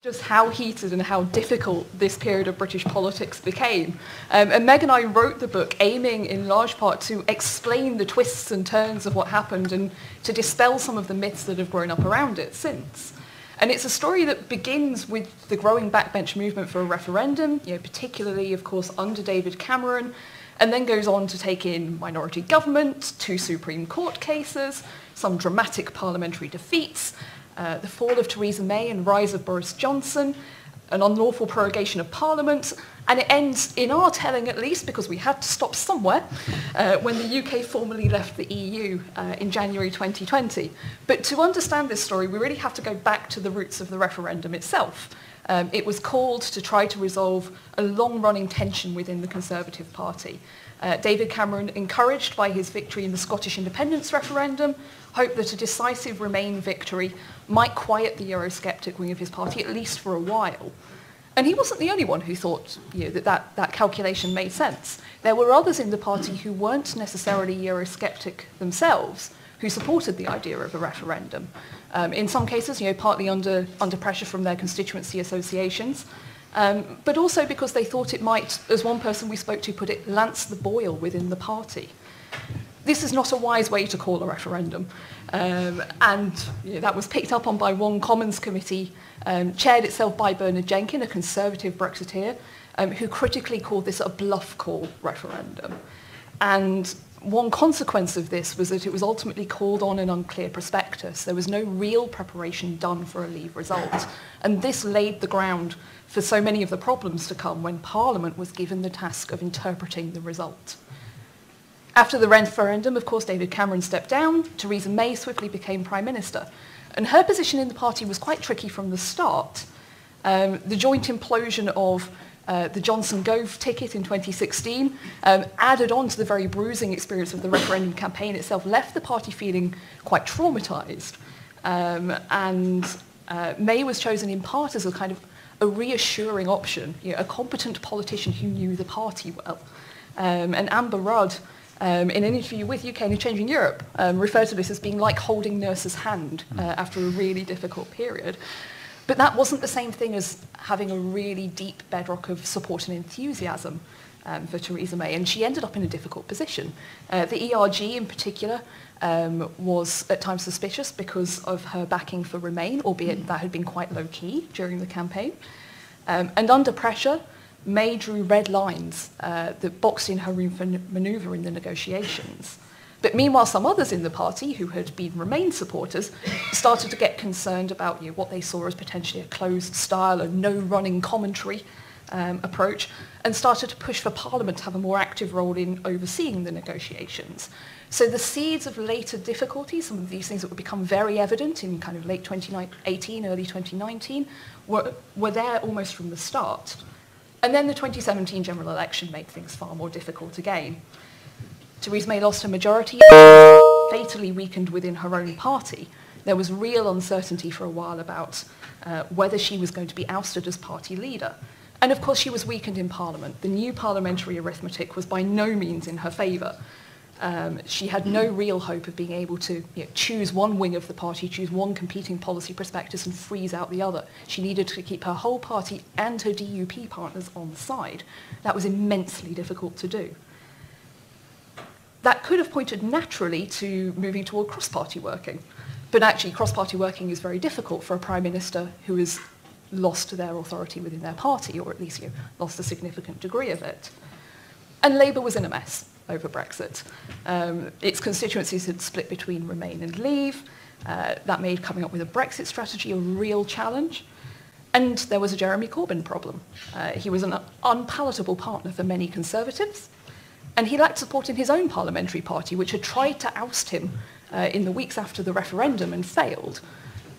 Just how heated and how difficult this period of British politics became. And Meg and I wrote the book aiming in large part to explain the twists and turns of what happened and to dispel some of the myths that have grown up around it since. And it's a story that begins with the growing backbench movement for a referendum, particularly, of course, under David Cameron, and then goes on to take in minority government, 2 Supreme Court cases, some dramatic parliamentary defeats, the fall of Theresa May and rise of Boris Johnson, an unlawful prorogation of Parliament, and it ends, in our telling at least, because we had to stop somewhere, when the UK formally left the EU in January 2020. But to understand this story, we really have to go back to the roots of the referendum itself. It was called to try to resolve a long-running tension within the Conservative Party. David Cameron, encouraged by his victory in the Scottish independence referendum, hoped that a decisive Remain victory might quiet the Eurosceptic wing of his party, at least for a while. And he wasn't the only one who thought that calculation made sense. There were others in the party who weren't necessarily Eurosceptic themselves, who supported the idea of a referendum. In some cases, partly under pressure from their constituency associations, but also because they thought it might, as one person we spoke to put it, lance the boil within the party. This is not a wise way to call a referendum. And that was picked up on by one Commons committee, chaired itself by Bernard Jenkin, a Conservative Brexiteer, who critically called this a bluff call referendum. And one consequence of this was that it was ultimately called on an unclear prospectus. There was no real preparation done for a Leave result. And this laid the ground for so many of the problems to come when Parliament was given the task of interpreting the result. After the referendum, of course, David Cameron stepped down. Theresa May swiftly became Prime Minister. And her position in the party was quite tricky from the start. The joint implosion of the Johnson Gove ticket in 2016, added on to the very bruising experience of the referendum campaign itself, left the party feeling quite traumatised. May was chosen in part as a kind of a reassuring option, a competent politician who knew the party well. And Amber Rudd, in an interview with UK and Changing Europe, referred to this as being like holding nurse's hand after a really difficult period. But that wasn't the same thing as having a really deep bedrock of support and enthusiasm for Theresa May, and she ended up in a difficult position. The ERG in particular was at times suspicious because of her backing for Remain, albeit that had been quite low-key during the campaign. And under pressure, May drew red lines that boxed in her room for manoeuvre in the negotiations. But meanwhile, some others in the party, who had been Remain supporters, started to get concerned about what they saw as potentially a closed style, a no-running commentary approach, and started to push for Parliament to have a more active role in overseeing the negotiations. So the seeds of later difficulties, some of these things that would become very evident in kind of late 2018, early 2019, were there almost from the start. And then the 2017 general election made things far more difficult again. Theresa May lost her majority and was fatally weakened within her own party. There was real uncertainty for a while about whether she was going to be ousted as party leader. And of course she was weakened in Parliament. The new parliamentary arithmetic was by no means in her favour. She had no real hope of being able to choose one wing of the party, choose one competing policy prospectus and freeze out the other. She needed to keep her whole party and her DUP partners on side. That was immensely difficult to do. That could have pointed naturally to moving toward cross-party working. But actually, cross-party working is very difficult for a Prime Minister who has lost their authority within their party, or at least lost a significant degree of it. And Labour was in a mess over Brexit. Its constituencies had split between Remain and Leave. That made coming up with a Brexit strategy a real challenge. And there was a Jeremy Corbyn problem. He was an unpalatable partner for many Conservatives. And he lacked support in his own parliamentary party, which had tried to oust him in the weeks after the referendum and failed.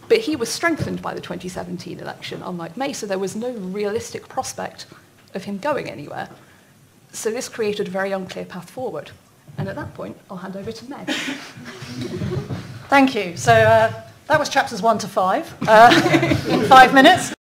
But he was strengthened by the 2017 election, unlike May, so there was no realistic prospect of him going anywhere. So this created a very unclear path forward. And at that point, I'll hand over to Meg. Thank you. So that was chapters 1 to 5 in 5 minutes.